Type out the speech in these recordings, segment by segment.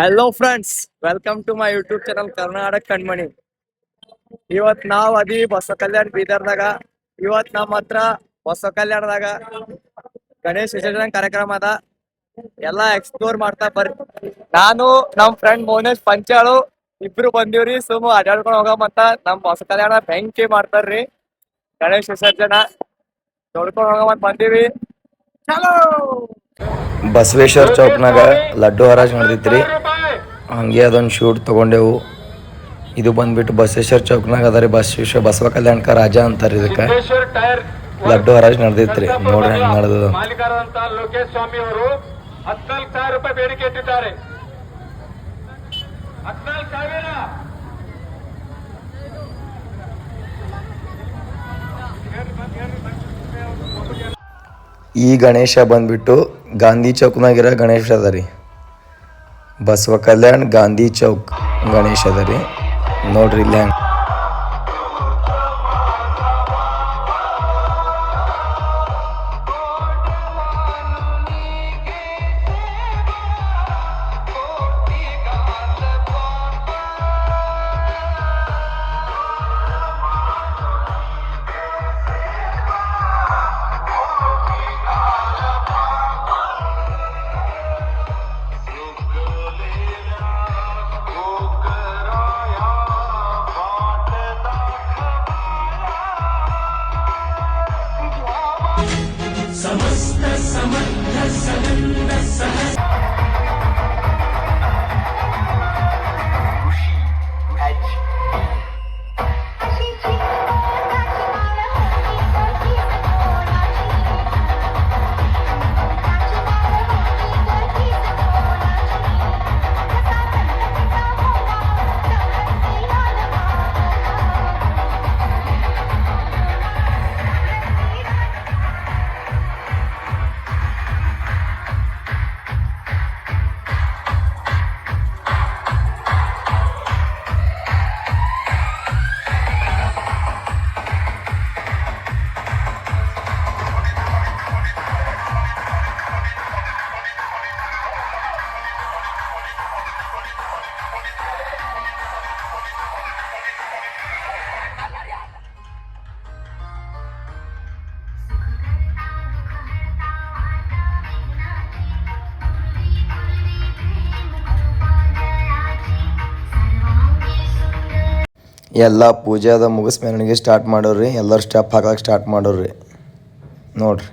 Hello friends, welcome to my YouTube channel Karnataka Kanmani. ಇವತ್ ನಾವ್ ಬಸವ ಕಲ್ಯಾಣ ಬೀದರ್ದಾಗ. ಇವತ್ ನಮ್ಮ ಹತ್ರ ಬಸವ ಕಲ್ಯಾಣದಾಗ ಗಣೇಶ ವಿಸರ್ಜನೆ ಕಾರ್ಯಕ್ರಮ ಅದ. ಎಲ್ಲಾ ಎಕ್ಸ್ಪ್ಲೋರ್ ಮಾಡ್ತಾ ಬರ್ರಿ. ನಾನು ನಮ್ ಫ್ರೆಂಡ್ ಮೋನೇಶ್ ಪಂಚಾಳು ಇಬ್ರು ಬಂದಿವ್ರಿ. ಸುಮ್ಮ ಅಡ್ಯಾಡ್ಕೊಂಡ್ ಹೋಗಮಂತ ನಮ್ ಬಸವ ಕಲ್ಯಾಣ ಬೆಂಕಿ ಮಾಡ್ತಾರ್ರಿ. ಗಣೇಶ ವಿಸರ್ಜನಾ ನೋಡ್ಕೊಂಡ್ ಹೋಗಮಂತ ಬಂದೀವಿ. ಚಲೋ. ಬಸವೇಶ್ವರ ಚೌಕ್ನಾಗ ಲಡ್ಡು ಹರಾಜ್ ನಡೆದಿತ್ರಿ. ಹಂಗೆ ಅದೊಂದು ಶೂಟ್ ತೊಗೊಂಡೆವು. ಇದು ಬಂದ್ಬಿಟ್ಟು ಬಸವೇಶ್ವರ ಚೌಕ್ನಾಗ ಅದ ರೀ. ಬಸವ ಕಲ್ಯಾಣಕ ರಾಜ ಅಂತಾರೆ ಇದಕ್ಕೆ. ಲಡ್ಡು ಹರಾಜ್ ನಡೆದಿತ್ರಿ. ನೋಡ್ರಿ ಹೆಂಗ್ ನಡೆದ. ಮಾಲೀಕರಾದಂತ ಲೋಕೇಶ್ ಸ್ವಾಮಿ ಅವರು 14,000 ರೂಪಾಯಿ ಬೇಡಿಕೆ ಇಟ್ಟಿದ್ದಾರೆ. 14,000. ಈ ಗಣೇಶ ಬಂದ್ಬಿಟ್ಟು ಗಾಂಧಿ ಚೌಕ್ನಾಗಿರೋ ಗಣೇಶ ಅದ ರೀ. ಬಸವ ಕಲ್ಯಾಣ್ ಗಾಂಧಿ ಚೌಕ್ ಗಣೇಶ ಅದ ರೀ. ನೋಡ್ರಿ ಇಲ್ಲಿ ಹೆಂಗೆ. ಎಲ್ಲ ಪೂಜಾದ ಮುಗಿಸ್ ಮೆರವಣಿಗೆ ಸ್ಟಾರ್ಟ್ ಮಾಡೋರಿ. ಎಲ್ಲರೂ ಸ್ಟೆಪ್ ಹಾಕಕ್ಕೆ ಸ್ಟಾರ್ಟ್ ಮಾಡೋರಿ. ನೋಡ್ರಿ.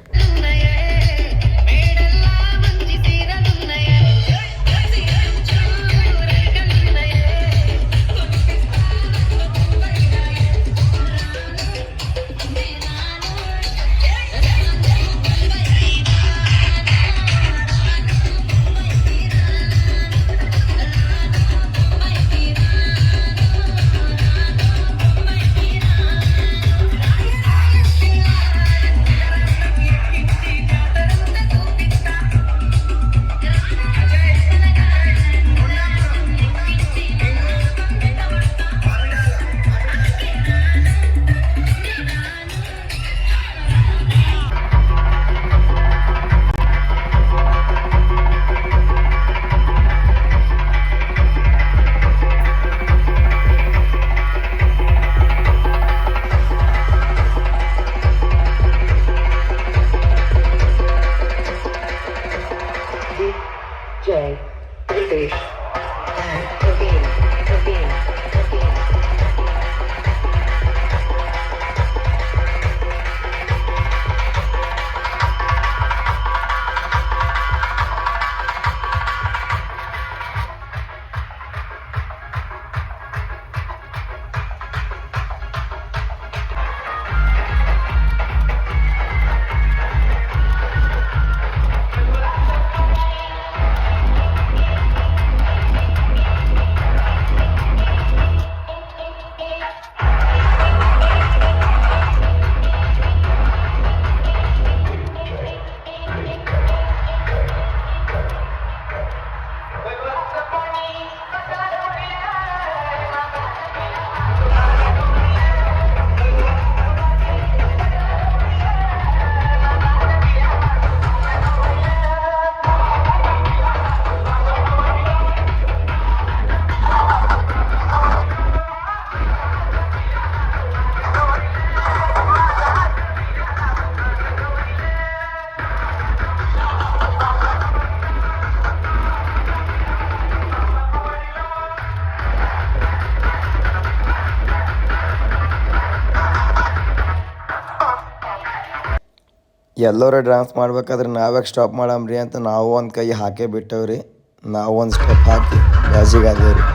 ಎಲ್ಲರೂ ಡ್ಯಾನ್ಸ್ ಮಾಡ್ಬೇಕಾದ್ರೆ ನಾವ್ಯಾಕೆ ಸ್ಟಾಪ್ ಮಾಡಮ್ರಿ ಅಂತ ನಾವು ಒಂದು ಕೈ ಹಾಕೇ ಬಿಟ್ಟವ್ರಿ. ನಾವು ಒಂದು ಸ್ಟೆಪ್ ಹಾಕಿ ಬ್ಯಾಸಿಗಾದೇವ್ರಿ.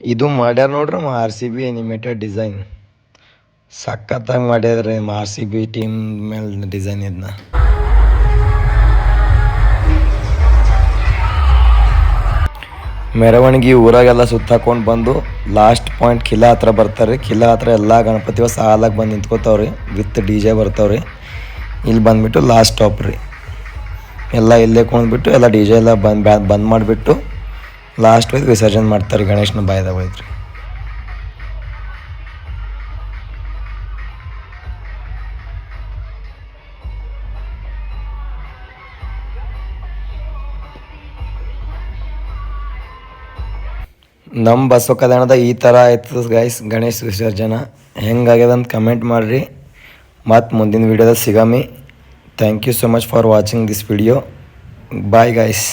ಇದು ಮಾಡ್ಯಾರ ನೋಡ್ರಿ RCB ಅನಿಮೇಟೆಡ್ ಡಿಸೈನ್. ಸಖತ್ತಾಗಿ ಮಾಡ್ಯಾರ RCB ಟೀಮ್ ಮೇಲೆ ಡಿಸೈನ್ ಇದನ್ನ. ಮೆರವಣಿಗೆ ಊರಾಗೆಲ್ಲ ಸುತ್ತಾಕೊಂಡು ಬಂದು ಲಾಸ್ಟ್ ಪಾಯಿಂಟ್ ಕಿಲಾ ಹತ್ರ ಬರ್ತಾರೆ. ಕಿಲಾ ಹತ್ರ ಎಲ್ಲ ಗಣಪತಿವ ಸಾಲಾಗಿ ಬಂದು ನಿಂತ್ಕೋತಾವ್ರಿ ವಿತ್ DJ ಬರ್ತಾವ್ರಿ. ಇಲ್ಲಿ ಬಂದುಬಿಟ್ಟು ಲಾಸ್ಟ್ ಸ್ಟಾಪ್ ರೀ. ಎಲ್ಲ ಇಲ್ಲೇ ಕುಣಿದ್ಬಿಟ್ಟು ಎಲ್ಲ DJ ಎಲ್ಲ ಬಂದ್ ಮಾಡಿಬಿಟ್ಟು ಲಾಸ್ಟ್ ಒಯ್ದು ವಿಸರ್ಜನೆ ಮಾಡ್ತಾರೆ. ಗಣೇಶನ ಬಾಯ್ದಾಗ ಒಯ್ದ್ರಿ. ನಮ್ಮ ಬಸವ ಕಲ್ಯಾಣದ ಈ ಥರ ಆಯ್ತದ ಗೈಸ್ ಗಣೇಶ ವಿಸರ್ಜನೆ. ಹೆಂಗಾಗ್ಯದ ಅಂತ ಕಮೆಂಟ್ ಮಾಡಿರಿ. ಮತ್ತು ಮುಂದಿನ ವೀಡಿಯೋದಾಗ ಸಿಗಾಮಿ. Thank you so much for watching this video. Bye guys.